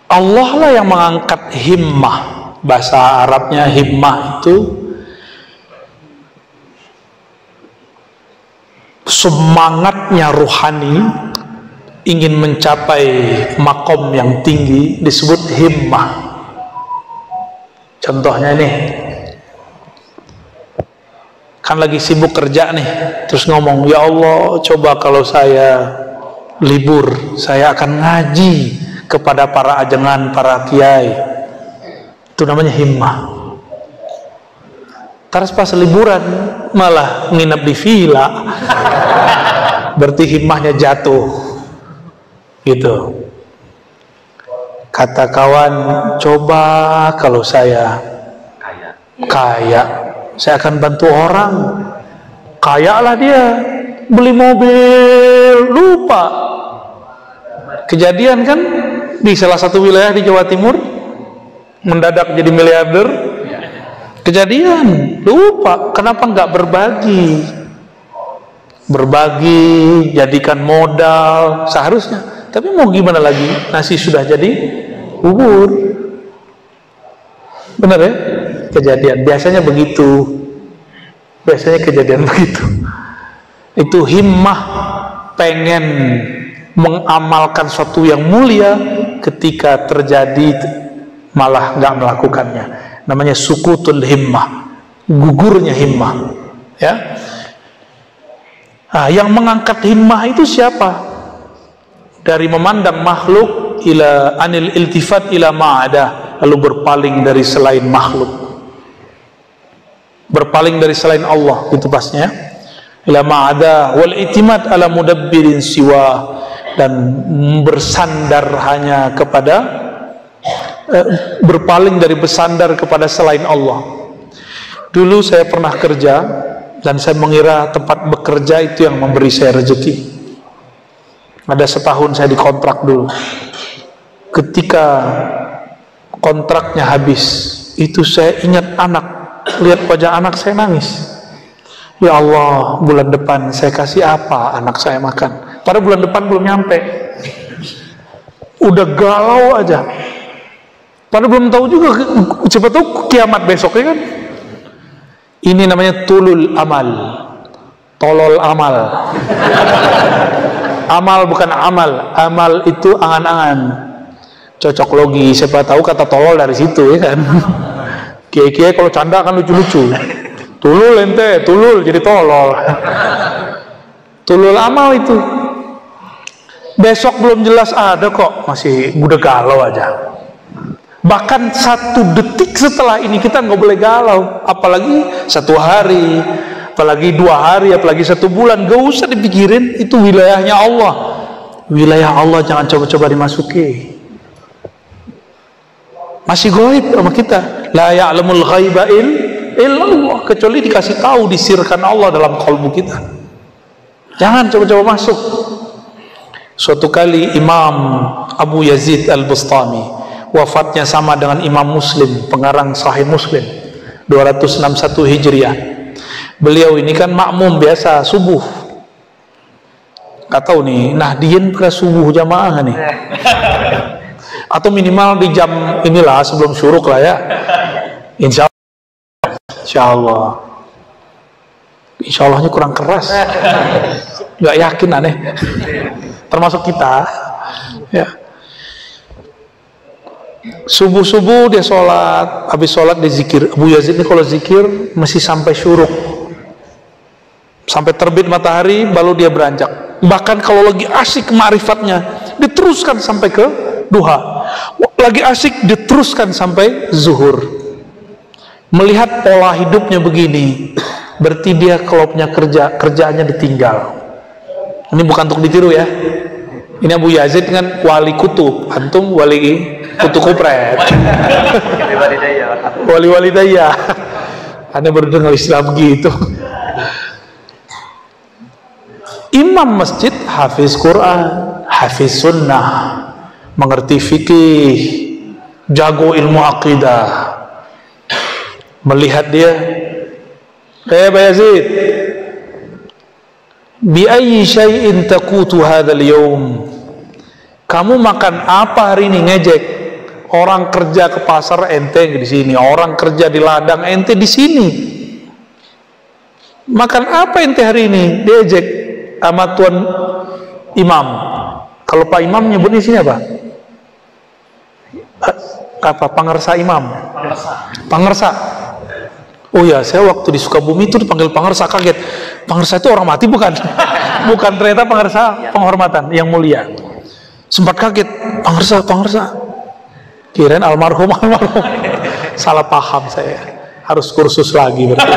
Allah lah yang mengangkat himmah. Bahasa Arabnya himmah itu semangatnya rohani, ingin mencapai makom yang tinggi, disebut himmah. Contohnya nih, kan lagi sibuk kerja nih, terus ngomong, ya Allah, coba kalau saya libur, saya akan ngaji kepada para ajengan, para kiai. Itu namanya himmah. Terus pas liburan malah nginep di villa, berarti himmahnya jatuh. Gitu. Kata kawan, coba kalau saya kaya, saya akan bantu orang. Kaya lah dia, beli mobil, lupa. Kejadian kan di salah satu wilayah di Jawa Timur, mendadak jadi miliarder. Kejadian, lupa. Kenapa nggak berbagi? Berbagi, jadikan modal seharusnya. Tapi mau gimana lagi? Nasi sudah jadi bubur. Benar ya? Kejadian. Biasanya begitu. Biasanya kejadian begitu. Itu himmah, pengen mengamalkan sesuatu yang mulia, ketika terjadi malah nggak melakukannya. Namanya sukutul himmah, gugurnya himmah. Ya. Nah, yang mengangkat himmah itu siapa? Dari memandang makhluk ila anil iltifat ila ma'ada, lalu berpaling dari selain makhluk, berpaling dari selain Allah, itu pasnya ila ma'ada wal itimat ala mudabbirin siwa, dan bersandar hanya kepada berpaling dari bersandar kepada selain Allah. Dulu saya pernah kerja dan saya mengira tempat bekerja itu yang memberi saya rezeki. Ada setahun saya dikontrak dulu. Ketika kontraknya habis, itu saya ingat anak, lihat wajah anak saya nangis. Ya Allah, bulan depan saya kasih apa anak saya makan? Padahal bulan depan belum nyampe. Udah galau aja. Padahal belum tahu juga, siapa tahu kiamat besok, ya kan? Ini namanya tulul amal, tolol amal. Amal bukan amal, amal itu angan-angan, cocok logi. Siapa tahu kata tolol dari situ, ya kan? Kiai-kiai kalau canda kan lucu-lucu. Tulul ente, tulul jadi tolol. Tulul amal itu. Besok belum jelas ada kok, masih udah galau aja. Bahkan 1 detik setelah ini kita nggak boleh galau, apalagi 1 hari, apalagi 2 hari, apalagi 1 bulan. Gak usah dipikirin, itu wilayahnya Allah. Wilayah Allah jangan coba-coba dimasuki. Masih gaib sama kita. La ya'lamul ghaiba illallah, kecuali dikasih tahu, disirkan Allah dalam kalbu kita. Jangan coba-coba masuk. Suatu kali Imam Abu Yazid Al-Bustami, wafatnya sama dengan Imam Muslim, pengarang Sahih Muslim, 261 Hijriah. Beliau ini kan makmum biasa subuh. Gak tahu nih, Nahdien ke subuh jamaah nih, atau minimal di jam inilah sebelum syuruk lah ya. Insya Allah. Insya Allahnya kurang keras. Gak yakin aneh. Termasuk kita. Ya. Subuh-subuh dia sholat, habis sholat dia zikir. Abu Yazid ini kalau zikir masih sampai syuruk, sampai terbit matahari baru dia beranjak. Bahkan kalau lagi asik ma'rifatnya, diteruskan sampai ke duha. Lagi asik diteruskan sampai zuhur. Melihat pola hidupnya begini, berarti dia kalau punya kerjaannya ditinggal. Ini bukan untuk ditiru ya. Ini Abu Yazid kan wali kutub, antum wali kutu kupret. Wali daya. Anda baru dengar Islam gitu. Imam masjid, hafiz Quran, hafiz sunnah, mengerti fikih, jago ilmu akidah. Melihat dia, Pak Yazid, bi ayyi syai'in taqutu hadzal yawm? Kamu makan apa hari ini? Ngejek. Orang kerja ke pasar, ente di sini. Orang kerja di ladang, ente di sini. Makan apa ente hari ini? Diejek sama tuan imam. Kalau Pak Imam nyebutnya sini apa? Apa? Pangersa imam? Pangersa. Oh ya, saya waktu di Sukabumi itu dipanggil pangersa, kaget. Pangersa itu orang mati bukan? Bukan, ternyata pangersa penghormatan yang mulia. Sempat kaget, pangersa. Kirain almarhum. Salah paham saya. Harus kursus lagi berarti.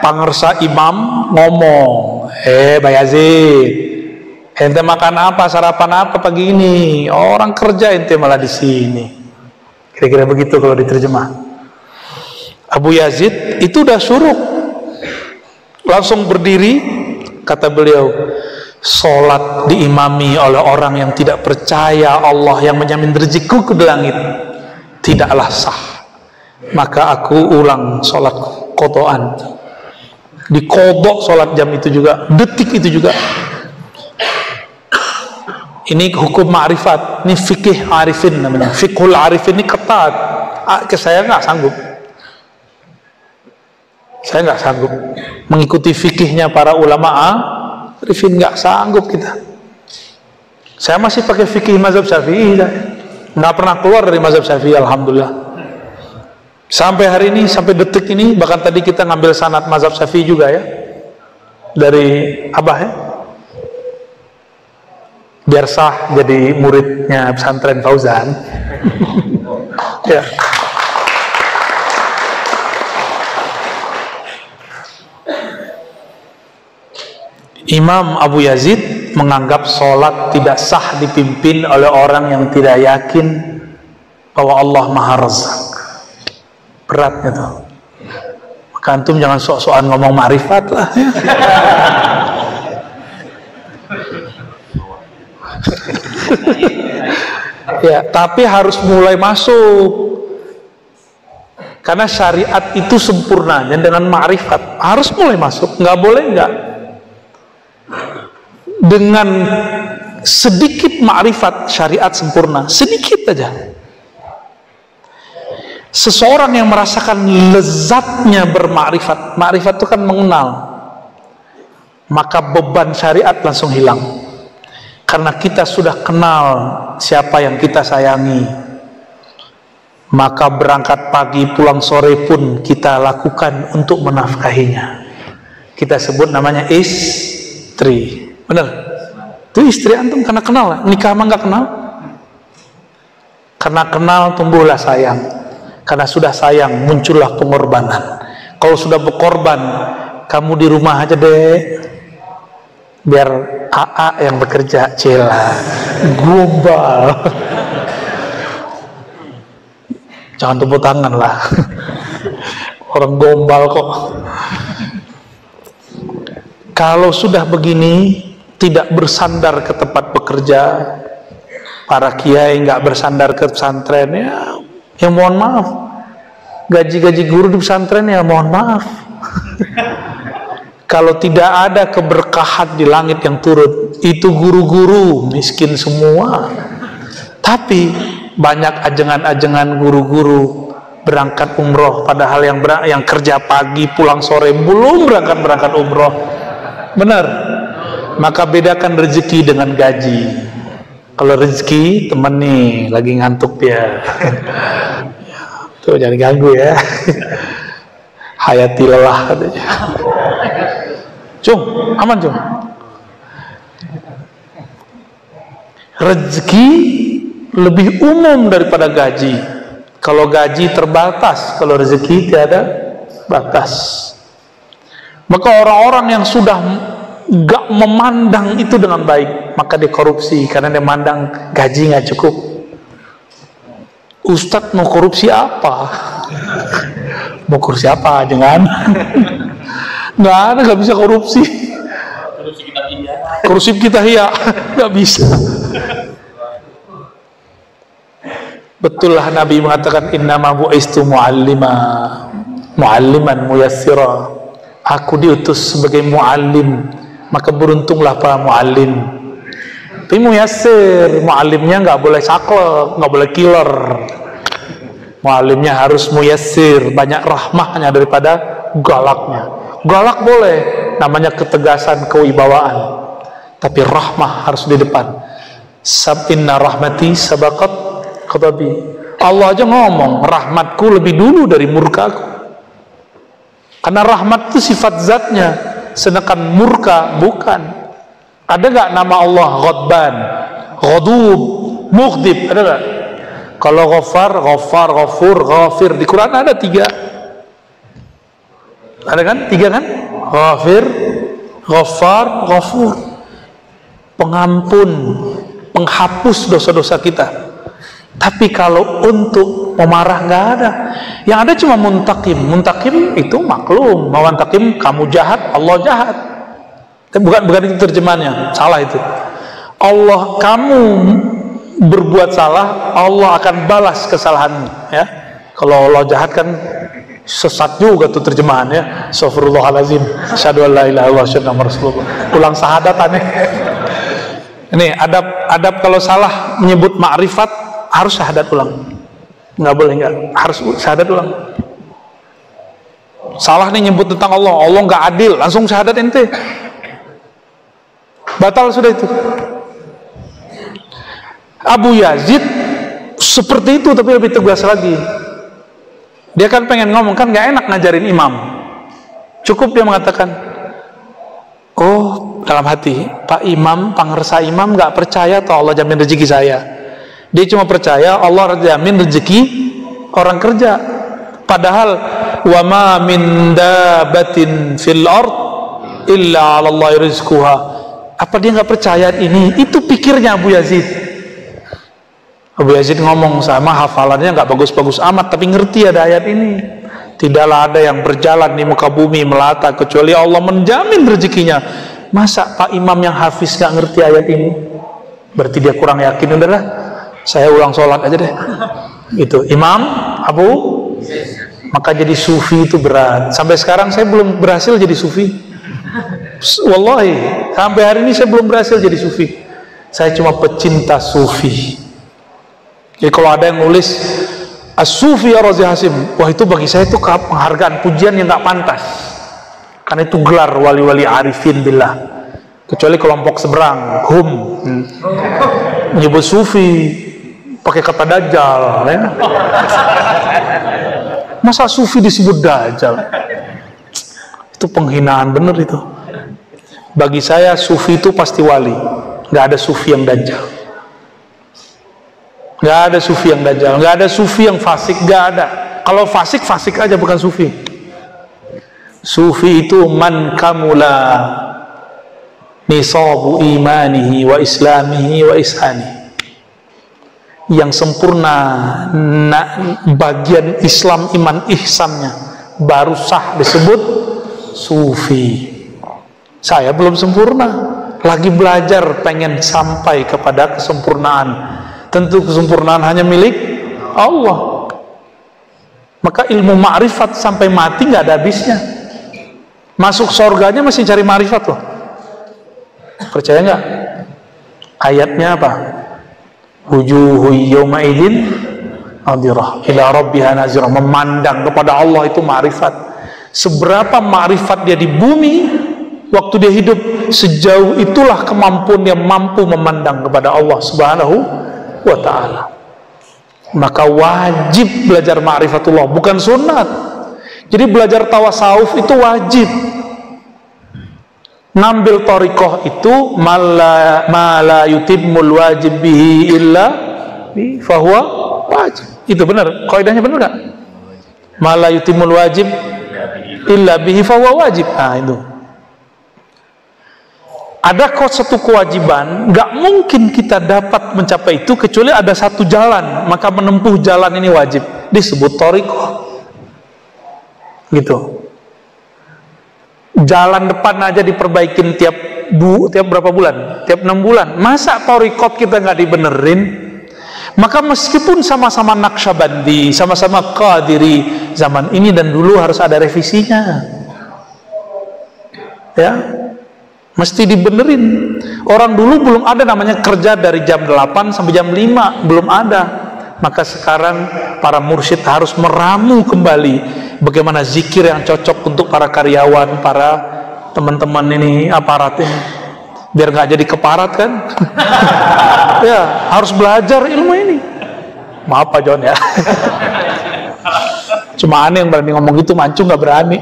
Pangersa imam ngomong, Pak Yazid, ente makan apa, sarapan apa pagi ini? Orang kerja ente malah di sini. Kira-kira begitu kalau diterjemah. Abu Yazid itu udah suruh, langsung berdiri, kata beliau, sholat diimami oleh orang yang tidak percaya Allah yang menjamin rezekiku ke langit tidaklah sah, maka aku ulang sholat kodoan. Dikodok sholat jam itu juga, detik itu juga. Ini hukum ma'rifat, ini fikih arifin namanya. Fikhul arifin ini ketat. Saya nggak sanggup. Saya nggak sanggup mengikuti fikihnya para ulama arifin, nggak sanggup kita. Saya masih pakai fikih mazhab Syafi'i, nggak pernah keluar dari mazhab Syafi'i, alhamdulillah. Sampai hari ini, sampai detik ini, bahkan tadi kita ngambil sanad mazhab Syafi'i juga ya, dari Abah ya, biar sah jadi muridnya pesantren Fauzan. Ya. Imam Abu Yazid menganggap sholat tidak sah dipimpin oleh orang yang tidak yakin bahwa Allah Maha Razzaq. Berat gitu. Maka antum jangan sok-sokan ngomong ma'rifat lah ya. Ya, tapi harus mulai masuk. Karena syariat itu sempurnanya dengan ma'rifat. Harus mulai masuk, nggak boleh nggak. Dengan sedikit ma'rifat syariat sempurna, sedikit aja. Seseorang yang merasakan lezatnya bermakrifat, makrifat itu kan mengenal, maka beban syariat langsung hilang. Karena kita sudah kenal siapa yang kita sayangi, maka berangkat pagi pulang sore pun kita lakukan untuk menafkahinya. Kita sebut namanya istri. Benar? Itu istri antum karena kenal. Nikah mah nggak kenal. Karena kenal tumbuhlah sayang. Karena sudah sayang muncullah pengorbanan. Kalau sudah berkorban, kamu di rumah aja deh, biar AA yang bekerja. Cela gombal. Jangan tepuk tangan lah. Orang gombal kok. Kalau sudah begini, tidak bersandar ke tempat bekerja, para kiai nggak bersandar ke pesantren, ya mohon maaf, gaji-gaji guru di pesantren ya mohon maaf. Kalau tidak ada keberkahan di langit yang turun, itu guru-guru miskin semua. Tapi banyak ajengan-ajengan guru-guru berangkat umroh, padahal yang kerja pagi pulang sore belum berangkat umroh. Benar. Maka bedakan rezeki dengan gaji. Kalau rezeki temen nih lagi ngantuk dia. Tuh jangan ganggu ya. Hayati lelah katanya. Cung, aman cung. Rezeki lebih umum daripada gaji. Kalau gaji terbatas, kalau rezeki tiada batas. Maka orang-orang yang sudah gak memandang itu dengan baik, maka dia korupsi karena dia mandang gaji gak cukup. Ustadz mau korupsi apa? Mau korupsi apa? Jangan. Nggak ada, nggak bisa korupsi. Korupsi kita iya, nggak bisa. Betul lah Nabi mengatakan innama bu'istu mu'alliman muyassira. Aku diutus sebagai mu'allim, maka beruntunglah para mu'allim. Tapi muyassir, muallimnya nggak boleh saklek, nggak boleh killer. Muallimnya harus muyassir, banyak rahmahnya daripada galaknya. Galak boleh, namanya ketegasan, kewibawaan. Tapi rahmah harus di depan. Inna rahmati sabaqat ghadabi. Allah aja ngomong, rahmatku lebih dulu dari murkaku. Karena rahmat itu sifat zatnya, sedangkan murka bukan. Ada nggak nama Allah Ghadban, Ghadub, Mughdib? Ada nggak? Kalau Ghaffar, Ghaffar, Ghafur, Ghafir, di Quran ada 3. Ada kan? 3 kan? Ghafir, Ghaffar, Ghafur. Pengampun, penghapus dosa-dosa kita. Tapi kalau untuk memarah nggak ada. Yang ada cuma muntakim. Muntakim itu maklum. Mawantakim, kamu jahat, Allah jahat. Bukan itu terjemahannya, salah itu. Allah, kamu berbuat salah, Allah akan balas kesalahanmu, ya. Kalau Allah jahat kan sesat juga tuh terjemahannya. Astagfirullahalazim, asyhadu an la ilaha illallah, asyhadu anna rasulullah. Ulang syahadat aneh. Ini adab kalau salah menyebut ma'rifat harus syahadat ulang. Nggak boleh nggak, harus syahadat ulang. Salah nih nyebut tentang Allah, Allah nggak adil, langsung syahadat ente. Batal sudah itu. Abu Yazid seperti itu, tapi lebih tegas lagi. Dia kan pengen ngomong, kan gak enak ngajarin imam. Cukup dia mengatakan, oh dalam hati, Pak Imam, pangersa imam gak percaya toh Allah jamin rezeki saya. Dia cuma percaya Allah jamin rezeki orang kerja. Padahal wa ma min dabatin fil ard illa 'ala Allah rizquha. Apa dia nggak percaya ini? Itu pikirnya Abu Yazid. Abu Yazid ngomong, sama hafalannya nggak bagus-bagus amat, tapi ngerti ada ayat ini. Tidaklah ada yang berjalan di muka bumi melata kecuali Allah menjamin rezekinya. Masa Pak Imam yang hafiz nggak ngerti ayat ini? Berarti dia kurang yakin. Udahlah, saya ulang sholat aja deh. Gitu. Imam Abu, maka jadi sufi itu berat. Sampai sekarang saya belum berhasil jadi sufi. Wallahi, sampai hari ini saya belum berhasil jadi sufi. Saya cuma pecinta sufi. Jadi kalau ada yang nulis As-Sufi ya Razi Hasim, wah itu bagi saya itu penghargaan, pujian yang gak pantas. Karena itu gelar wali-wali arifin billah. Kecuali kelompok seberang, menyebut sufi pakai kata dajjal, ya. Masa sufi disebut dajjal? Itu penghinaan bener itu. Bagi saya sufi itu pasti wali, nggak ada sufi yang dajjal, nggak ada sufi yang dajjal, nggak ada sufi yang fasik, nggak ada. Kalau fasik, fasik aja, bukan sufi. Sufi itu man kamula nisabu imanihi wa islamihi wa ishanihi, yang sempurna bagian Islam, iman, ihsannya, baru sah disebut sufi. Saya belum sempurna, lagi belajar, pengen sampai kepada kesempurnaan. Tentu kesempurnaan hanya milik Allah. Maka ilmu ma'rifat sampai mati nggak ada habisnya. Masuk surganya masih cari ma'rifat loh. Percaya nggak? Ayatnya apa? Wujuhu yawma idin nadirah ila rabbiha nazirah. Memandang kepada Allah itu ma'rifat. Seberapa ma'rifat dia di bumi waktu dia hidup, sejauh itulah kemampuan dia mampu memandang kepada Allah Subhanahu wa ta'ala. Maka wajib belajar ma'rifatullah, bukan sunat. Jadi belajar tawasawuf itu wajib. Ngambil thariqah itu mala yutimmul wajib bihi illa fahuwa wajib. Itu benar, kaidahnya benar enggak? Mala yutimmul wajib illa bihi fahuwa wajib. Nah itu. Ada satu kewajiban, nggak mungkin kita dapat mencapai itu kecuali ada satu jalan, maka menempuh jalan ini wajib, disebut thariqah. Gitu. Jalan depan aja diperbaikin tiap berapa bulan? Tiap 6 bulan. Masa thariqah kita nggak dibenerin? Maka meskipun sama-sama Naqsyabandi, sama-sama Qadiri, zaman ini dan dulu harus ada revisinya. Ya. Mesti dibenerin. Orang dulu belum ada namanya kerja dari jam 8 sampai jam 5, belum ada. Maka sekarang para mursyid harus meramu kembali bagaimana zikir yang cocok untuk para karyawan, para teman-teman ini, aparat ini, biar nggak jadi keparat kan. Ya, harus belajar ilmu ini. Maaf Pak John ya. Cuma aneh yang berani ngomong gitu, Mancu nggak berani.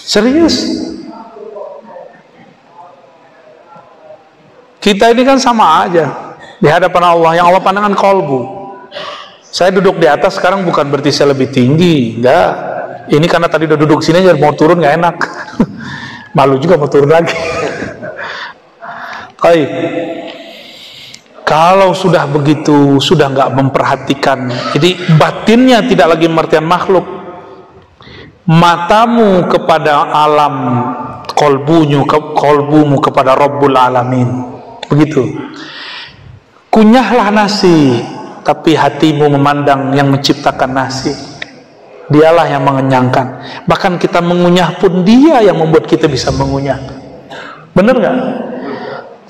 Serius. Kita ini kan sama aja di hadapan Allah. Yang Allah pandangkan kolbu. Saya duduk di atas sekarang bukan berarti saya lebih tinggi, enggak. Ini karena tadi udah duduk sini aja, mau turun nggak enak. Malu juga mau turun lagi. Baik. Kalau sudah begitu, sudah nggak memperhatikan, jadi batinnya tidak lagi pengertian makhluk, matamu kepada alam, kolbumu kepada Rabbul Alamin. Begitu. Kunyahlah nasi, tapi hatimu memandang yang menciptakan nasi. Dialah yang mengenyangkan. Bahkan kita mengunyah pun dia yang membuat kita bisa mengunyah. Bener nggak?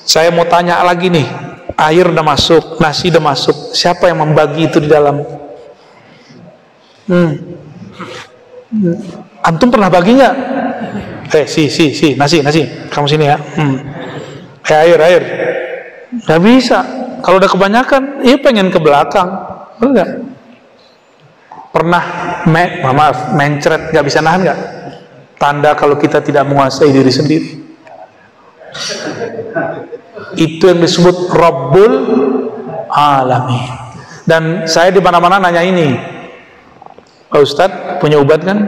Saya mau tanya lagi nih, air udah masuk, nasi udah masuk, siapa yang membagi itu di dalam? Antum pernah bagi nggak? Nasi, kamu sini ya. Air. Nggak bisa. Kalau udah kebanyakan, pengen ke belakang. Bener nggak? Pernah mencret, nggak bisa nahan nggak? Tanda kalau kita tidak menguasai diri sendiri. Itu yang disebut Rabbul Alamin. Dan saya di mana-mana nanya ini, Pak Ustadz punya ubat kan?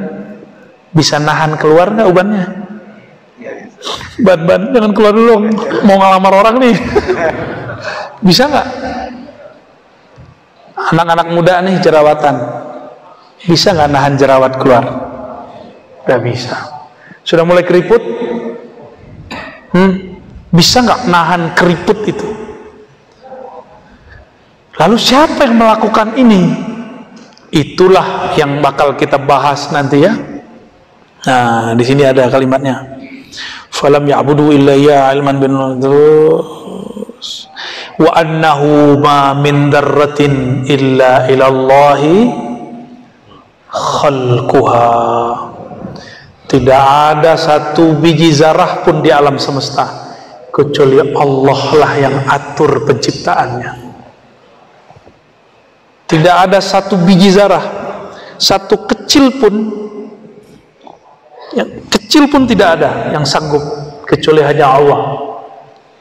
Bisa nahan keluar nggak ubannya? Ban jangan keluar dulu, mau ngelamar orang nih. Bisa nggak? Anak-anak muda nih jerawatan, bisa nggak nahan jerawat keluar? Nggak bisa. Sudah mulai keriput, bisa nggak nahan keriput itu? Lalu siapa yang melakukan ini? Itulah yang bakal kita bahas nanti ya. Nah, di sini ada kalimatnya. Falam ya'budu illa ya ilman bin terus wa annahu ma min darratin illa ilallahi khalquha. Tidak ada satu biji zarah pun di alam semesta kecuali Allah lah yang atur penciptaannya. Tidak ada satu biji zarah, satu kecil pun, yang kecil pun tidak ada yang sanggup kecuali hanya Allah.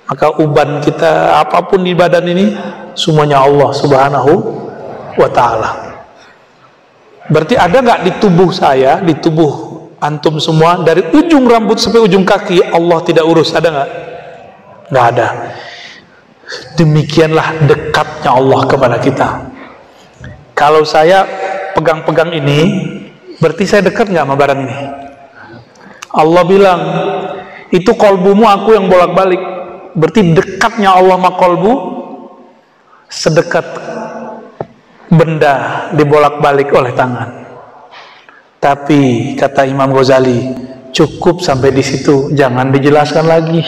Maka uban kita apapun di badan ini semuanya Allah Subhanahu wa ta'ala. Berarti ada nggak di tubuh saya, di tubuh antum semua, dari ujung rambut sampai ujung kaki Allah tidak urus? Ada nggak? Nggak ada. Demikianlah dekatnya Allah kepada kita. Kalau saya pegang-pegang ini, berarti saya dekat nggak sama barang ini? Allah bilang, itu kolbumu aku yang bolak-balik. Berarti dekatnya Allah sama kolbu sedekat benda dibolak-balik oleh tangan. Tapi kata Imam Ghazali, cukup sampai di situ, jangan dijelaskan lagi.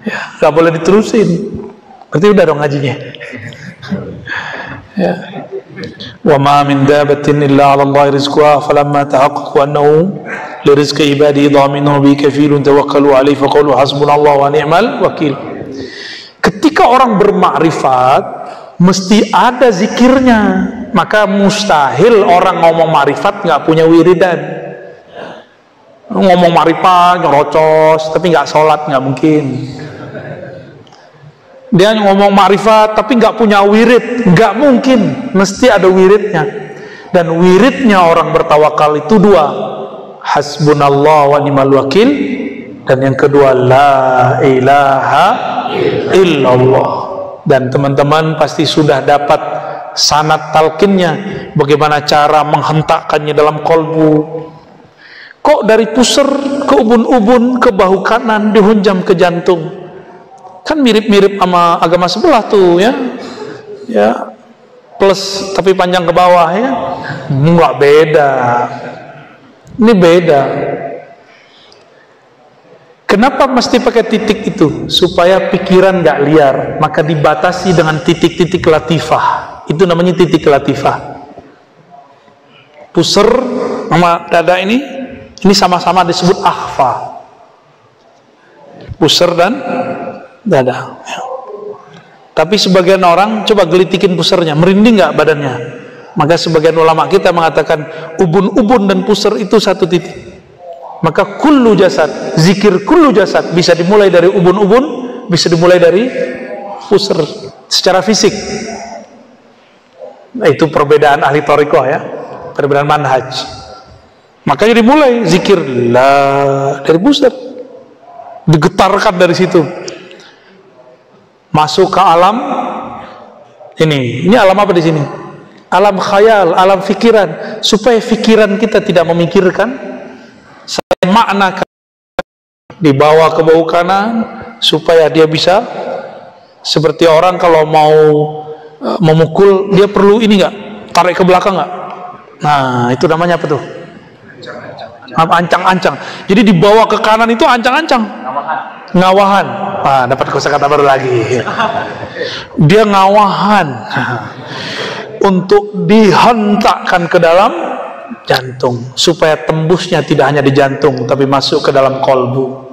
Ya, nggak boleh diterusin. Berarti udah dong ngajinya. Ya. Wa ma min dabatin illa 'ala Allah rizquha falamma tahaqqaqu annahu li rizqi ibadi dhaminun bi kafilun tawakkalu 'alaihi fa qulu hasbunallahu wa ni'mal wakil. Ketika orang bermakrifat mesti ada zikirnya, maka mustahil orang ngomong makrifat nggak punya wiridan. Ngomong makrifat nyerocos tapi nggak sholat, nggak mungkin. Dia ngomong makrifat tapi nggak punya wirid, nggak mungkin. Mesti ada wiridnya. Dan wiridnya orang bertawakal itu dua, hasbunallah wa ni'mal wakil, dan yang kedua la ilaha illallah. Dan teman-teman pasti sudah dapat sanad talqinnya, bagaimana cara menghentakkannya dalam kolbu. Kok dari pusar ke ubun-ubun ke bahu kanan dihunjam ke jantung? Kan mirip-mirip sama agama sebelah tuh ya. Ya, plus tapi panjang ke bawah ya. Enggak, beda. Ini beda. Kenapa mesti pakai titik itu? Supaya pikiran nggak liar, maka dibatasi dengan titik-titik latifah. Itu namanya titik latifah. Pusar sama dada ini sama-sama disebut akhfa. Pusar dan dada. Tapi sebagian orang coba gelitikin pusarnya, merinding nggak badannya? Maka sebagian ulama kita mengatakan ubun-ubun dan pusar itu satu titik. Maka kullu jasad, zikir kullu jasad bisa dimulai dari ubun-ubun, bisa dimulai dari pusar secara fisik. Nah, itu perbedaan ahli thariqah ya, perbedaan manhaj. Makanya dimulai zikir la dari pusar, digetarkan dari situ, masuk ke alam ini alam apa di sini? Alam khayal, alam fikiran, supaya fikiran kita tidak memikirkan, saya makna dibawa ke bau kanan supaya dia bisa seperti orang kalau mau memukul, dia perlu ini nggak, tarik ke belakang nggak? Nah itu namanya apa tuh? Ancang-ancang. Jadi dibawa ke kanan itu ancang-ancang, ngawahan. Ah, dapat kosakata baru lagi. Dia ngawahan untuk dihentakkan ke dalam jantung, supaya tembusnya tidak hanya di jantung tapi masuk ke dalam kolbu.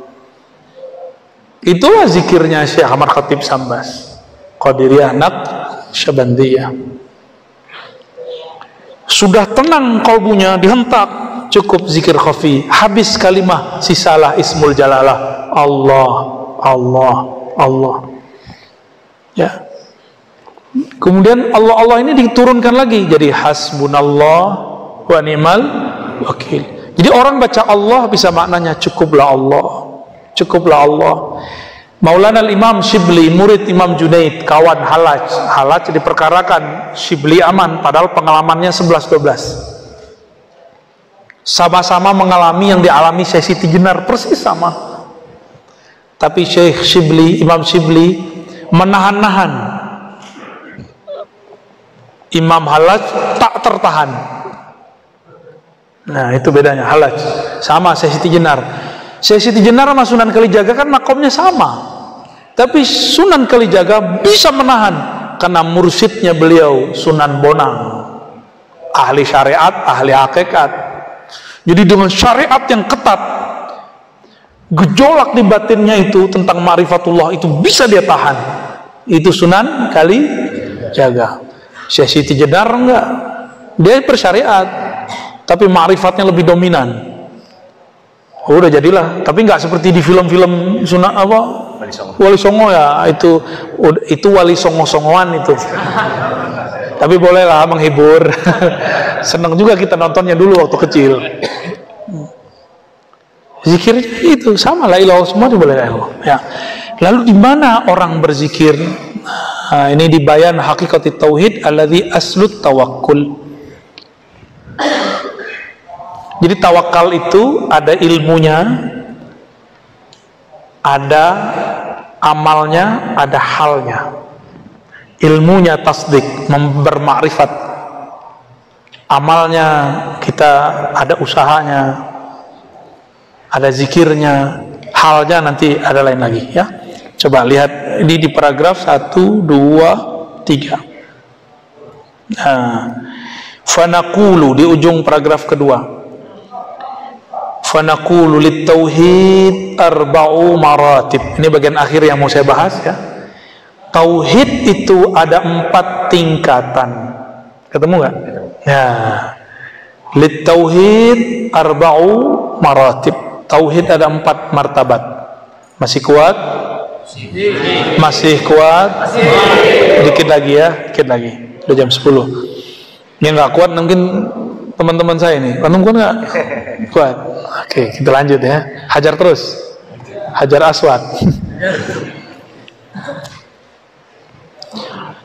Itulah zikirnya Syekh Ahmad Khatib Sambas, Qadiriyah Naqsyabandiyah. Sudah tenang kolbunya, dihentak, cukup zikir khafi, habis kalimah, sisalah ismul jalalah, Allah, Allah, Allah. Ya. Kemudian Allah ini diturunkan lagi jadi hasbunallah wa ni'mal wakil. Jadi orang baca Allah bisa maknanya cukuplah Allah, cukuplah Allah. Maulana al-Imam Shibli, murid Imam Junaid, kawan Halaj diperkarakan Shibli aman, padahal pengalamannya 11-12. Sama-sama mengalami yang dialami Syekh Siti Jenar, persis sama. Tapi Syekh Shibli, Imam Shibli menahan-nahan, Imam Halaj tak tertahan. Nah itu bedanya. Halaj sama Syekh Siti Jenar. Syekh Siti Jenar sama Sunan Kalijaga kan makomnya sama, tapi Sunan Kalijaga bisa menahan karena mursyidnya beliau Sunan Bonang, ahli syariat, ahli hakikat. Jadi dengan syariat yang ketat, gejolak di batinnya itu tentang ma'rifatullah itu bisa dia tahan. Itu Sunan Kalijaga. Syekh Siti Jenar enggak, dia bersyariat tapi ma'rifatnya lebih dominan. Oh, udah jadilah, tapi nggak seperti di film-film Sunan apa Wali Songo ya, itu Wali Songo-songoan itu. Tapi bolehlah menghibur. Senang juga kita nontonnya dulu waktu kecil. Zikir itu sama, la ilaha semua boleh ya. Lalu di mana orang berzikir? Nah, ini di bayan hakikatit tauhid alladzi aslut tawakkul. Jadi tawakal itu ada ilmunya, ada amalnya, ada halnya. Ilmunya tasdik, bermakrifat. Amalnya kita ada usahanya, ada zikirnya, halnya nanti ada lain lagi ya. Coba lihat ini di paragraf 1, 2, 3. Nah, fanaqulu di ujung paragraf kedua. Fanaqulu lit-tauhid arba'u maratib. Ini bagian akhir yang mau saya bahas ya. Tauhid itu ada 4 tingkatan. Ketemu nggak? Ya. Lit-tauhid arba'u maratib. Tauhid ada 4 martabat. Masih kuat? Masih kuat? Dikit lagi ya, dikit lagi. Udah jam 10. Yang nggak kuat mungkin teman-teman saya ini. Antum kuat nggak? Kuat. Oke, kita lanjut ya. Hajar terus. Hajar aswad.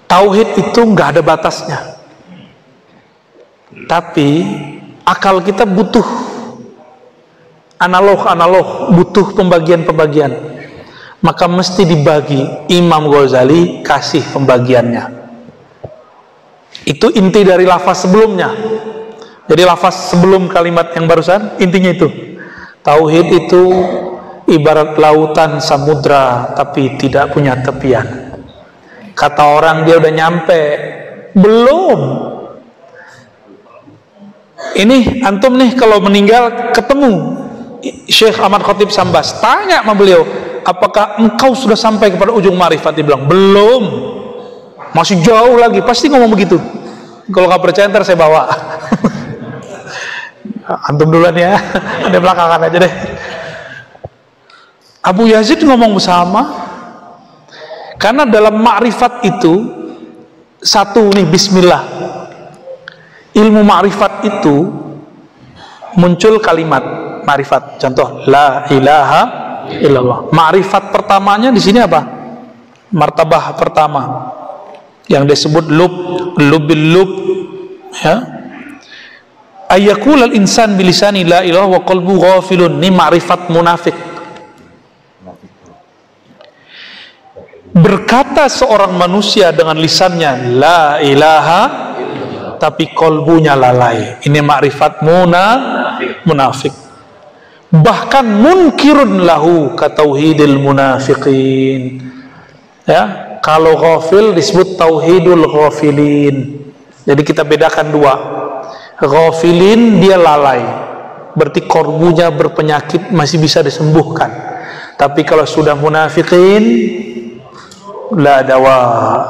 Tauhid itu nggak ada batasnya. Tapi akal kita butuh analog, butuh pembagian. Maka mesti dibagi. Imam Ghazali kasih pembagiannya. Itu inti dari lafaz sebelumnya. Jadi lafaz sebelum kalimat yang barusan intinya itu. Tauhid itu ibarat lautan samudra tapi tidak punya tepian. Kata orang dia udah nyampe, belum. Ini antum nih kalau meninggal ketemu Syekh Ahmad Khatib Sambas, tanya sama beliau, apakah engkau sudah sampai kepada ujung ma'rifat? Dia bilang belum, masih jauh lagi. Pasti ngomong begitu. Kalau nggak percaya ntar saya bawa. Antum duluan ya, ada belakangan aja deh. Abu Yazid ngomong bersama, karena dalam ma'rifat itu satu nih, bismillah. Ilmu ma'rifat itu muncul kalimat ma'rifat. Contoh, la ilaha illallah. Ma'rifat pertamanya di sini apa? Martabah pertama yang disebut lubil lub, ya. Ayyakul al-insan bilisani la ilaha wa qalbu ghafilun. Ini ma'rifat munafik. Berkata seorang manusia dengan lisannya la ilaha, tapi kolbunya lalai. Ini ma'rifat munafik. Bahkan munkirun lahu katauhidil munafiqin. Ya, kalau ghafil disebut tauhidul ghafilin. Jadi kita bedakan dua. Ghafilin dia lalai, berarti kolbunya berpenyakit, masih bisa disembuhkan. Tapi kalau sudah munafiqin, la dawa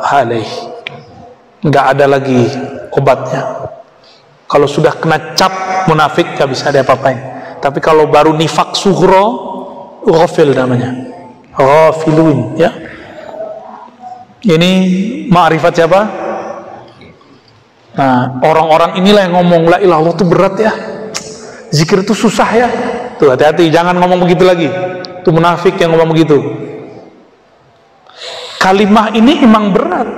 alaih, nggak ada lagi obatnya. Kalau sudah kena cap munafik nggak bisa diapa-apain. Tapi kalau baru nifak sughra, ghafil namanya, ghafilun, ya. Ini ma'rifat siapa? Nah, orang-orang inilah yang ngomong la ilaha illallah itu berat ya, zikir itu susah ya. Tuh, hati-hati, jangan ngomong begitu lagi. Itu munafik yang ngomong begitu. Kalimah ini emang berat.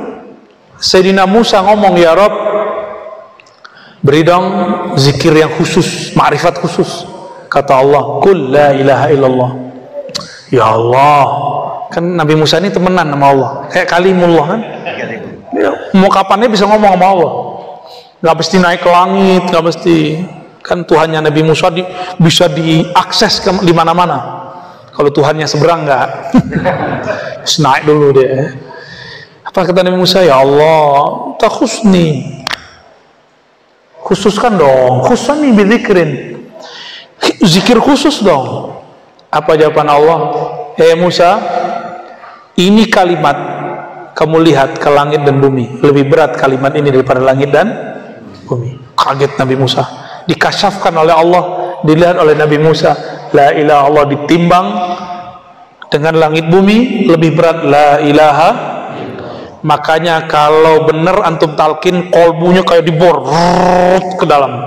Sayyidina Musa ngomong, ya Rabb, beri dong zikir yang khusus, ma'rifat khusus. Kata Allah, kul la ilaha illallah. Ya Allah, kan Nabi Musa ini temenan sama Allah, kayak kalimullah kan. Mau kapannya bisa ngomong sama Allah, nggak mesti naik ke langit, nggak mesti. Kan Tuhannya Nabi Musa bisa diakses di mana-mana. Kalau Tuhannya seberang nggak, naik dulu dia. Apa kata Nabi Musa? Ya Allah, tak khusni, khususkan dong, khusani bizikrin, zikir khusus dong. Apa jawaban Allah? Musa, ini kalimat kamu lihat ke langit dan bumi, lebih berat kalimat ini daripada langit dan bumi. Kaget Nabi Musa, dikasyafkan oleh Allah, dilihat oleh Nabi Musa, la ilaha Allah ditimbang dengan langit bumi, lebih berat la ilaha. Makanya kalau benar antum talkin, kolbunya kayak dibor ke dalam.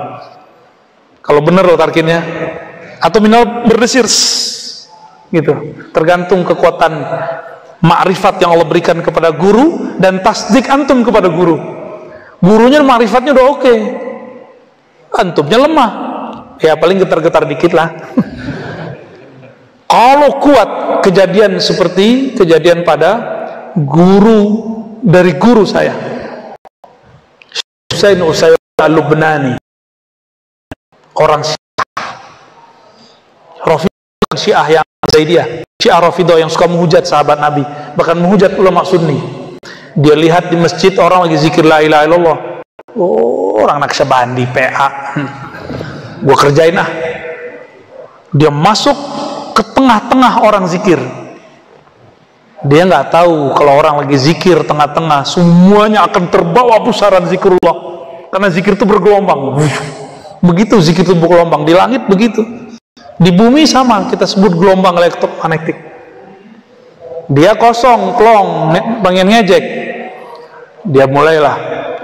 Kalau benar lo talkinnya, atau minimal berdesir gitu. Tergantung kekuatan ma'rifat yang Allah berikan kepada guru dan tasdik antum kepada guru. Gurunya ma'rifatnya udah oke, antumnya lemah, ya paling getar-getar dikit lah. Kalau kuat, kejadian seperti kejadian pada guru dari guru saya, Husain Al-Lubnani, orang Syiah yang Zaidiyah, Syiah Rafidhah yang suka menghujat sahabat Nabi, bahkan menghujat ulama sunni. Dia lihat di masjid orang lagi zikir la ilaha illallah, oh, orang Naqsyabandi PA, gua kerjain ah. Dia masuk ke tengah-tengah orang zikir. Dia nggak tahu kalau orang lagi zikir tengah-tengah semuanya akan terbawa pusaran zikrullah, karena zikir itu bergelombang. Begitu zikir itu bergelombang, di langit begitu, di bumi sama, kita sebut gelombang elektromagnetik. Dia kosong, plong, pengen ngejek, dia mulailah,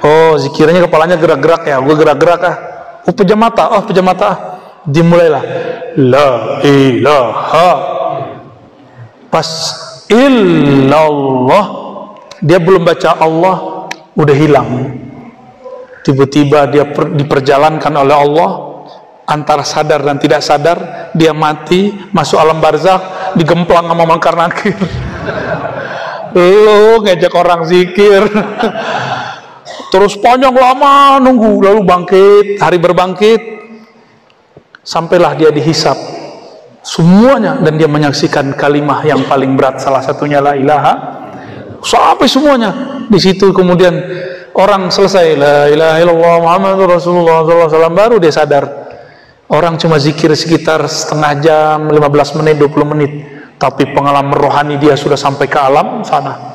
oh zikirnya kepalanya gerak-gerak ya, gue gerak-gerak ah, oh pejam mata, dimulailah la ilaha, pas illallah, dia belum baca Allah udah hilang. Tiba-tiba dia diperjalankan oleh Allah antara sadar dan tidak sadar, dia mati, masuk alam barzakh, digemplang sama Munkar Nakir. Lu ngejek orang zikir terus panjang lama nunggu, lalu bangkit, hari berbangkit, sampailah dia dihisap. semuanya, dan dia menyaksikan kalimah yang paling berat, salah satunya la ilaha, sampai semuanya di situ. Kemudian orang selesai la ilaha illallah Muhammadur Rasulullah SAW, baru dia sadar orang cuma zikir sekitar setengah jam, 15 menit, 20 menit, tapi pengalaman rohani dia sudah sampai ke alam sana.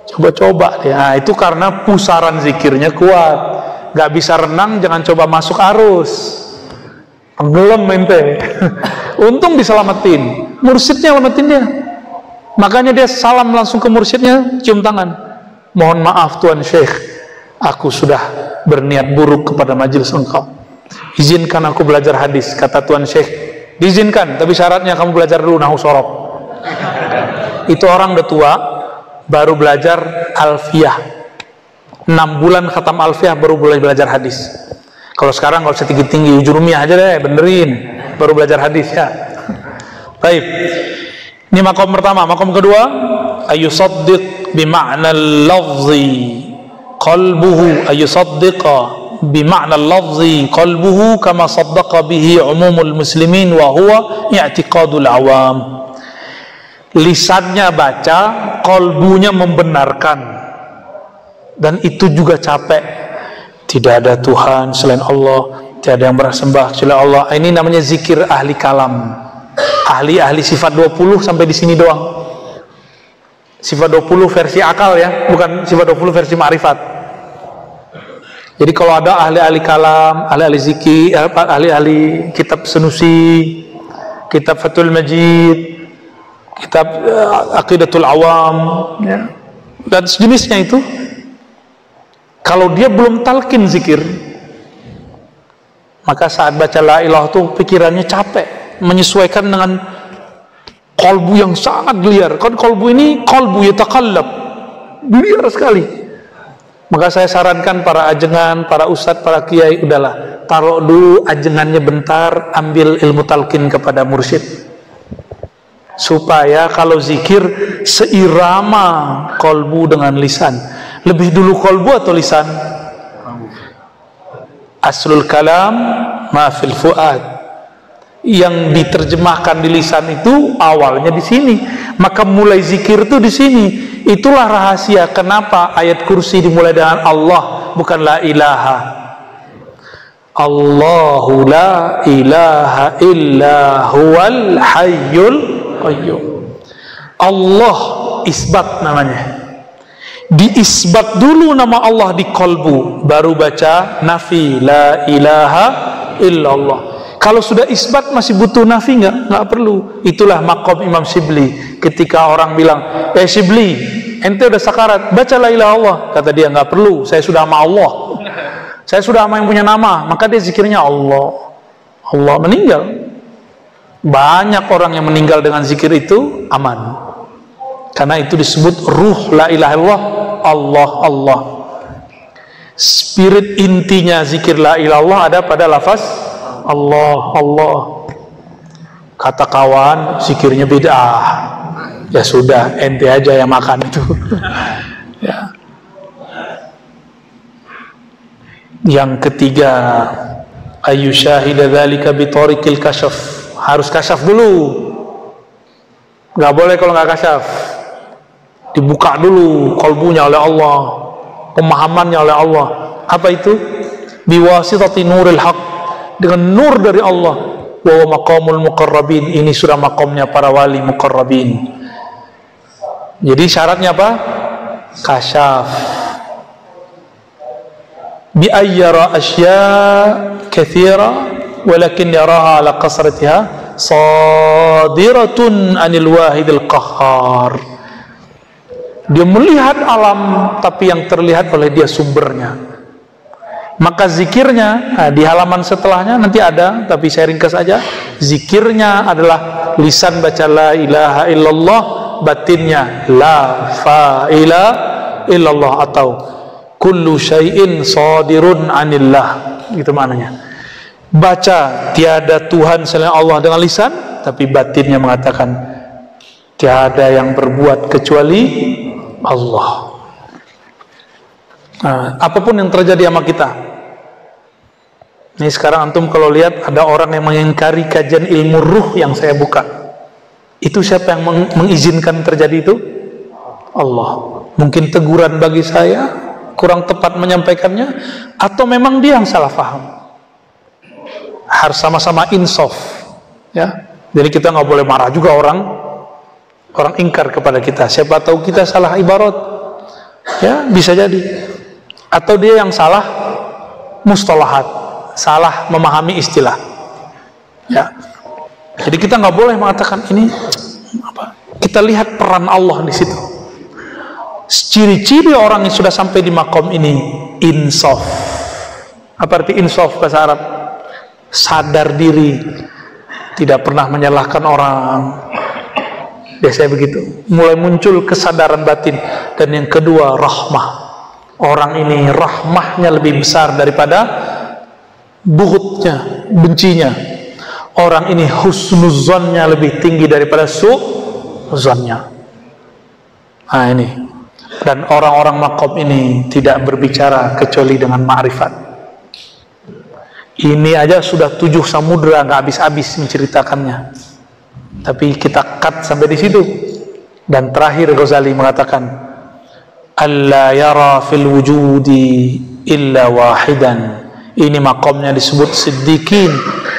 Coba-coba dia. Nah, itu karena pusaran zikirnya kuat. Gak bisa renang, jangan coba masuk arus, tenggelam mente. Untung diselamatin, mursyidnya selamatin dia. Makanya dia salam langsung ke mursyidnya, cium tangan, mohon maaf Tuan Syekh, aku sudah berniat buruk kepada majelis engkau, izinkan aku belajar hadis. Kata Tuan Syekh, diizinkan, tapi syaratnya kamu belajar dulu nahwu sorof. Itu orang udah tua, baru belajar alfiyah, 6 bulan khatam alfiyah baru boleh belajar hadis. Kalau sekarang kalau setinggi-tinggi ujurumiah aja deh, benerin, baru belajar hadis ya. Baik, ini makom pertama. Makom kedua, ayusaddiq bima'na al-lafzi qalbuhu, ayusaddiqa bima'na al-lafzi qalbuhu kama saddaqa bihi umumul muslimin wa huwa i'tiqadul awam. Lisannya baca, kolbunya membenarkan, dan itu juga capek. Tidak ada Tuhan selain Allah, tidak ada yang bersembah kecuali Allah. Ini namanya zikir ahli kalam, ahli sifat 20 sampai di sini doang. Sifat 20 versi akal ya, bukan sifat 20 versi ma'rifat. Jadi kalau ada ahli kalam, ahli zikir, ahli kitab Sanusi, kitab Fathul Majid, kitab Aqidatul Awam ya, dan sejenisnya itu, kalau dia belum talqin zikir, maka saat baca la ilaha itu pikirannya capek, menyesuaikan dengan kolbu yang sangat liar. Kan kolbu ini kolbu yatakallab, liar sekali. Maka saya sarankan para ajengan, para ustadz, para kiai, udahlah taruh dulu ajengannya bentar, ambil ilmu talqin kepada mursyid, supaya kalau zikir seirama kolbu dengan lisan. Lebih dulu kolbu atau lisan? Aslul kalam ma fil fuad, yang diterjemahkan di lisan itu awalnya di sini, maka mulai zikir itu di sini. Itulah rahasia kenapa ayat kursi dimulai dengan Allah, bukan la ilaha. Allahu la ilaha illa huwal hayyul qayyum. Allah isbat namanya, diisbat dulu nama Allah di kolbu, baru baca nafi la ilaha illallah. Kalau sudah isbat masih butuh nafi nggak perlu. Itulah maqam Imam Shibli ketika orang bilang, Shibli, ente udah sakarat, baca la ilaha Allah. Kata dia, nggak perlu, saya sudah sama Allah, saya sudah sama yang punya nama. Maka dia zikirnya Allah. Allah meninggal. Banyak orang yang meninggal dengan zikir itu aman, karena itu disebut ruh la ilaha illallah, Allah Allah. Spirit intinya zikir la ilaha illallah ada pada lafaz Allah Allah. Kata kawan zikirnya bid'ah, ya sudah, ente aja yang makan itu. Ya. Yang ketiga, ayyushahida dzalika bi tariqil kasyaf, harus kasyaf dulu. Nggak boleh kalau nggak kasyaf. Dibuka dulu kolbunya oleh Allah, pemahamannya oleh Allah. Apa itu? Biwasitati nuril haq, dengan nur dari Allah. Wa maqamul muqarrabin, ini sudah makamnya para wali muqarrabin. Jadi syaratnya apa? Kasyaf. Bi ayyara asya katsira walakin yaraha ala qasratiha sadiratun anil wahidil qahhar. Dia melihat alam, tapi yang terlihat oleh dia sumbernya. Maka zikirnya, di halaman setelahnya nanti ada, tapi saya ringkas saja. Zikirnya adalah lisan baca la ilaha illallah, batinnya la fa'ila illallah, atau kullu syai'in sadirun anillah, gitu maknanya. Baca tiada Tuhan selain Allah dengan lisan, tapi batinnya mengatakan tiada yang berbuat kecuali Allah. Nah, apapun yang terjadi sama kita, Ini sekarang antum kalau lihat ada orang yang mengingkari kajian ilmu ruh yang saya buka, itu siapa yang mengizinkan terjadi itu? Allah. Mungkin teguran bagi saya, kurang tepat menyampaikannya, atau memang dia yang salah paham. Harus sama-sama insaf, ya. Jadi kita nggak boleh marah juga orang ingkar kepada kita. Siapa tahu kita salah ibarat, ya bisa jadi. Atau dia yang salah mustalahat, salah memahami istilah, ya. Jadi kita nggak boleh mengatakan ini apa. Kita lihat peran Allah di situ. Ciri-ciri orang yang sudah sampai di makom ini insaf. Apa arti insaf bahasa Arab? Sadar diri, tidak pernah menyalahkan orang. Biasanya begitu. Mulai muncul kesadaran batin. Dan yang kedua, rahmah. Orang ini rahmahnya lebih besar daripada bughutnya, bencinya. Orang ini husnuzonnya lebih tinggi daripada su'zonnya. Nah ini. Dan orang-orang makom ini tidak berbicara kecuali dengan ma'rifat. Ini aja sudah 7 samudra, nggak habis-habis menceritakannya. Tapi kita cut sampai di situ. Dan terakhir Ghazali mengatakan, alla yara fil wujudi illa wahidan. Ini makomnya disebut siddiqin,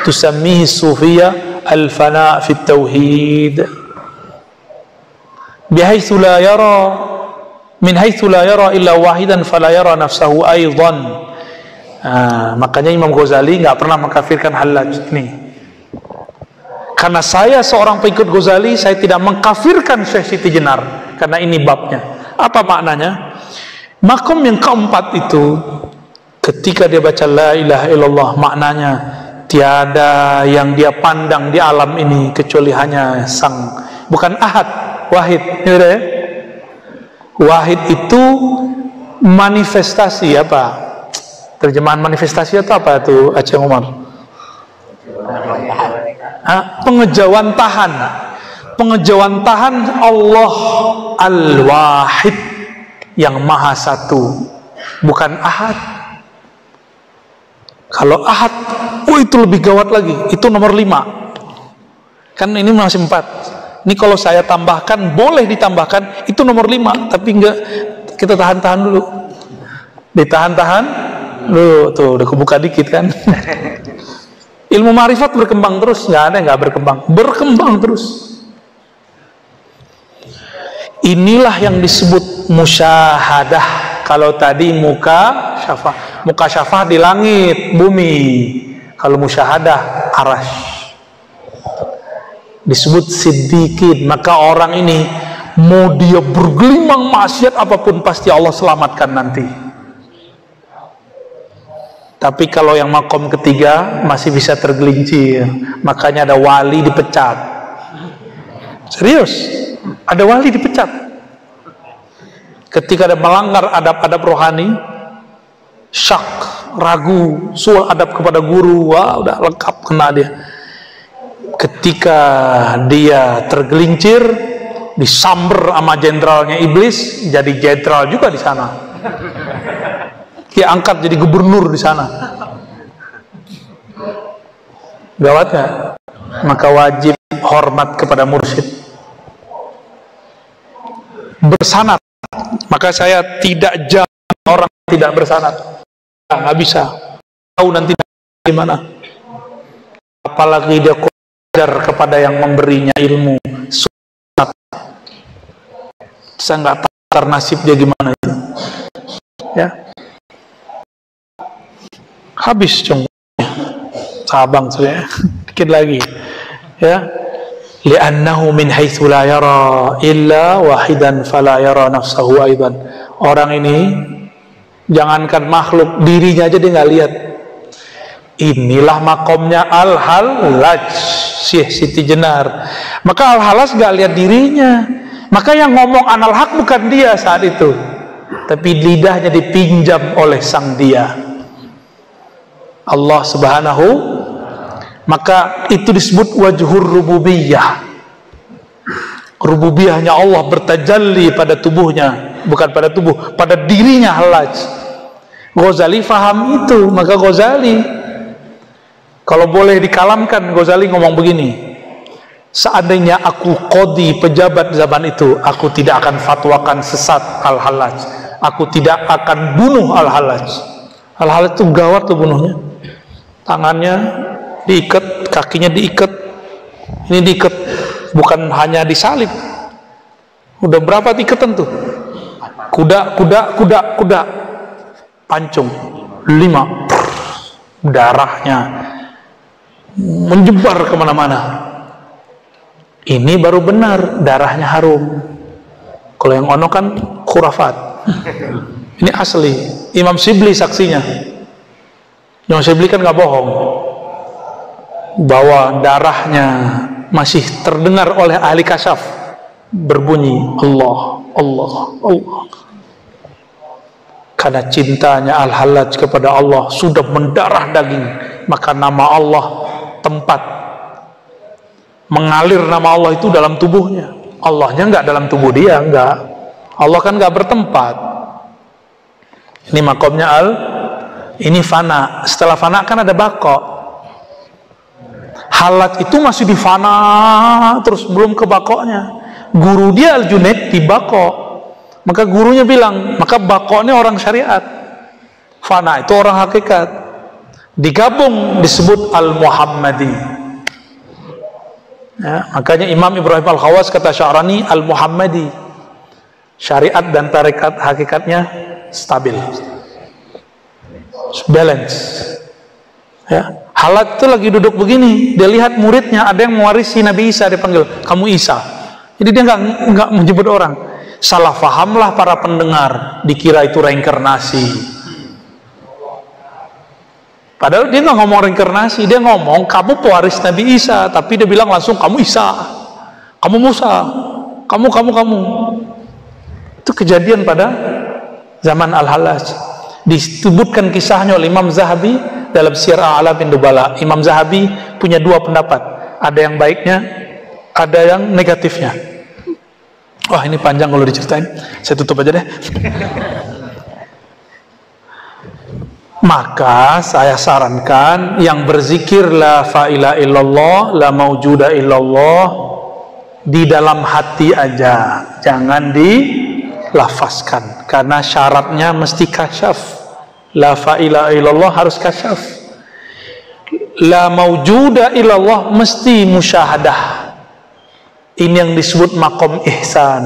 tusammihi sufiyah al-fana' fit tauhid. Bihaitsu la yara min haitsu la yara illa wahidan fala yara nafsahu aidan. Makanya Imam Ghazali nggak pernah mengkafirkan Hallaj ini. Karena saya seorang pengikut Ghazali, saya tidak mengkafirkan Syekh Siti Jenar, karena ini babnya. Apa maknanya? Makom yang keempat itu, ketika dia baca la ilaha illallah, maknanya tiada yang dia pandang di alam ini kecuali hanya sang, bukan ahad, wahid. Ya? Wahid itu manifestasi apa? Terjemahan manifestasi itu apa itu, Aceh Umar? Pengejauhan tahan. Pengejauhan tahan Allah Al-Wahid yang Maha Satu, bukan ahad. Kalau ahad, itu lebih gawat lagi. Itu nomor 5. Kan ini masih 4. Ini kalau saya tambahkan, boleh ditambahkan, itu nomor 5, tapi enggak, kita tahan-tahan dulu. Ditahan-tahan dulu, tuh udah kebuka dikit kan. Ilmu ma'rifat berkembang terus, nggak ada yang nggak berkembang, berkembang terus. Inilah yang disebut musyahadah. Kalau tadi muka syafah di langit, bumi. Kalau musyahadah arash. Disebut siddiqin. Maka orang ini mau dia bergelimang maksiat apapun, pasti Allah selamatkan nanti. Tapi kalau yang makom ketiga masih bisa tergelincir, makanya ada wali dipecat. Serius, ada wali dipecat ketika ada melanggar adab-adab rohani, syak, ragu, suul adab kepada guru. Wah, udah lengkap kena dia. Ketika dia tergelincir, disamber sama jenderalnya iblis, jadi jenderal juga di sana. Dia angkat jadi gubernur di sana. Gawat nggak? Maka wajib hormat kepada mursyid. Bersanad. Maka saya tidak jamin orang tidak bersanad. Nggak bisa. Tahu nanti gimana. Apalagi dia ajar kepada yang memberinya ilmu. Saya nggak tahu nasib dia gimana itu. Ya. Habis contohnya, sabang saya dikit lagi, ya. Li'annahu min haitsu la yara illa wahidan fala yara nafsahu aidan. Orang ini jangankan makhluk, dirinya aja dia nggak lihat. Inilah makomnya Al-Hallaj, Syekh Siti Jenar. Maka Al-Hallaj nggak lihat dirinya. Maka yang ngomong anal haq bukan dia saat itu, tapi lidahnya dipinjam oleh sang dia, Allah Subhanahu. Maka itu disebut wajhur rububiyah. Rububiyahnya Allah bertajalli pada tubuhnya, bukan pada tubuh, pada dirinya Hallaj. Ghazali faham itu, maka Ghazali Kalau boleh dikalamkan, Ghazali ngomong begini, seandainya aku qadhi pejabat zaman itu, aku tidak akan fatwakan sesat Al-Hallaj, aku tidak akan bunuh Al-Hallaj. Al-Hallaj itu gawat tuh bunuhnya, tangannya diikat, kakinya diikat, ini diikat, bukan hanya disalib, udah berapa ikatan tuh, kuda pancung 5, darahnya menyebar kemana-mana. Ini baru benar darahnya harum. Kalau yang ono kan khurafat. Ini asli. Imam Shibli saksinya. Imam Shibli kan nggak bohong bahwa darahnya masih terdengar oleh ahli kasyaf berbunyi Allah, Allah, Allah. Karena cintanya Al-Hallaj kepada Allah sudah mendarah daging, maka nama Allah tempat mengalir, nama Allah itu dalam tubuhnya. Allahnya enggak dalam tubuh dia, enggak. Allah kan enggak bertempat. Ini makomnya ini fana. Setelah fana kan ada bako. Hallaj itu masih di fana terus, belum ke bakonya. Guru dia Al-Junaid di bako. Maka gurunya bilang, maka bako ini orang syariat, fana itu orang hakikat. Digabung disebut Al-Muhammadi. Ya, makanya Imam Ibrahim Al-Khawas kata Sya'rani Al-Muhammadi, syariat dan tarekat hakikatnya stabil, balance. Ya, Hallaj itu lagi duduk begini, dia lihat muridnya ada yang mewarisi Nabi Isa, dia panggil, kamu Isa. Jadi dia nggak menyebut orang. Salah fahamlah para pendengar, dikira itu reinkarnasi. Padahal dia nggak ngomong reinkarnasi, dia ngomong kamu pewaris Nabi Isa, tapi dia bilang langsung kamu Isa, kamu Musa, kamu. Itu kejadian pada zaman Al-Hallaj. Disebutkan kisahnya oleh Imam Zahabi dalam Syiar A'lamin Nubala. Imam Zahabi punya dua pendapat, ada yang baiknya, ada yang negatifnya. Wah, ini panjang kalau diceritain, saya tutup aja deh. Maka saya sarankan yang berzikir la ilaha illallah, la maujuda illallah di dalam hati aja, jangan dilafazkan, karena syaratnya mesti kasyaf. La ilaha illallah harus kasyaf. La maujuda illallah mesti musyahadah. Ini yang disebut makom ihsan.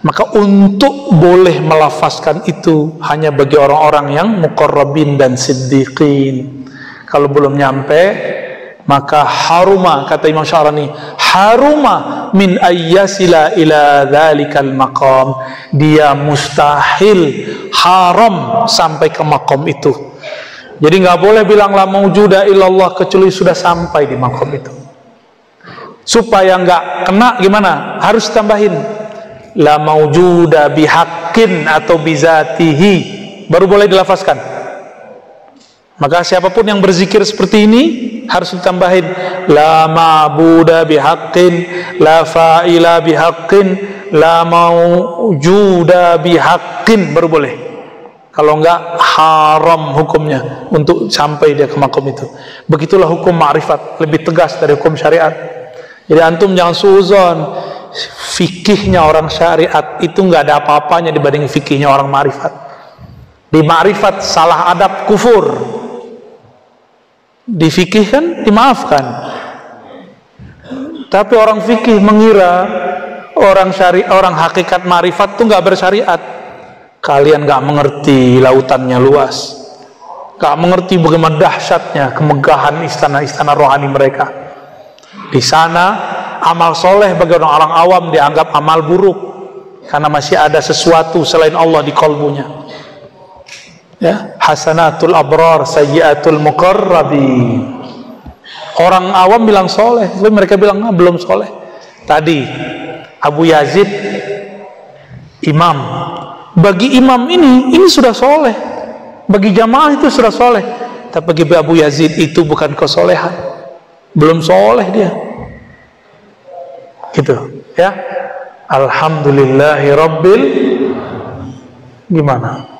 Maka untuk boleh melafazkan itu hanya bagi orang-orang yang muqarrabin dan siddiqin. Kalau belum nyampe, maka haruma, kata Imam Sya'rani, haruma min ayyasila ila dhalikal maqam. Dia mustahil, haram sampai ke makom itu. Jadi nggak boleh bilang la maujuda illallah kecuali sudah sampai di makom itu. Supaya nggak kena gimana? Harus tambahin la maujuda bihaqqin atau bizatihi, baru boleh dilafazkan. Maka siapapun yang berzikir seperti ini harus ditambahin la ma'buda bihaqqin, la fa'ila bihaqqin, la maujuda bihaqqin, baru boleh. Kalau enggak haram hukumnya untuk sampai dia ke makom itu. Begitulah hukum ma'rifat, lebih tegas dari hukum syariat. Jadi antum jangan suuzon, fikihnya orang syariat itu nggak ada apa-apanya dibanding fikihnya orang ma'rifat. Di ma'rifat salah adab kufur, di fikih kan dimaafkan. Tapi orang fikih mengira orang syariat, orang hakikat ma'rifat itu nggak bersyariat. Kalian nggak mengerti lautannya luas, nggak mengerti bagaimana dahsyatnya kemegahan istana-istana rohani mereka. Di sana amal soleh bagi orang awam dianggap amal buruk karena masih ada sesuatu selain Allah di kolbunya. Ya, hasanatul abrar sayyiatul muqarrabin. Orang awam bilang soleh, tapi mereka bilang belum soleh. Tadi Abu Yazid imam, bagi imam ini sudah soleh, bagi jamaah itu sudah soleh, tapi bagi Abu Yazid itu bukan kesolehan. Belum soleh dia, gitu ya. Alhamdulillahi rabbil gimana?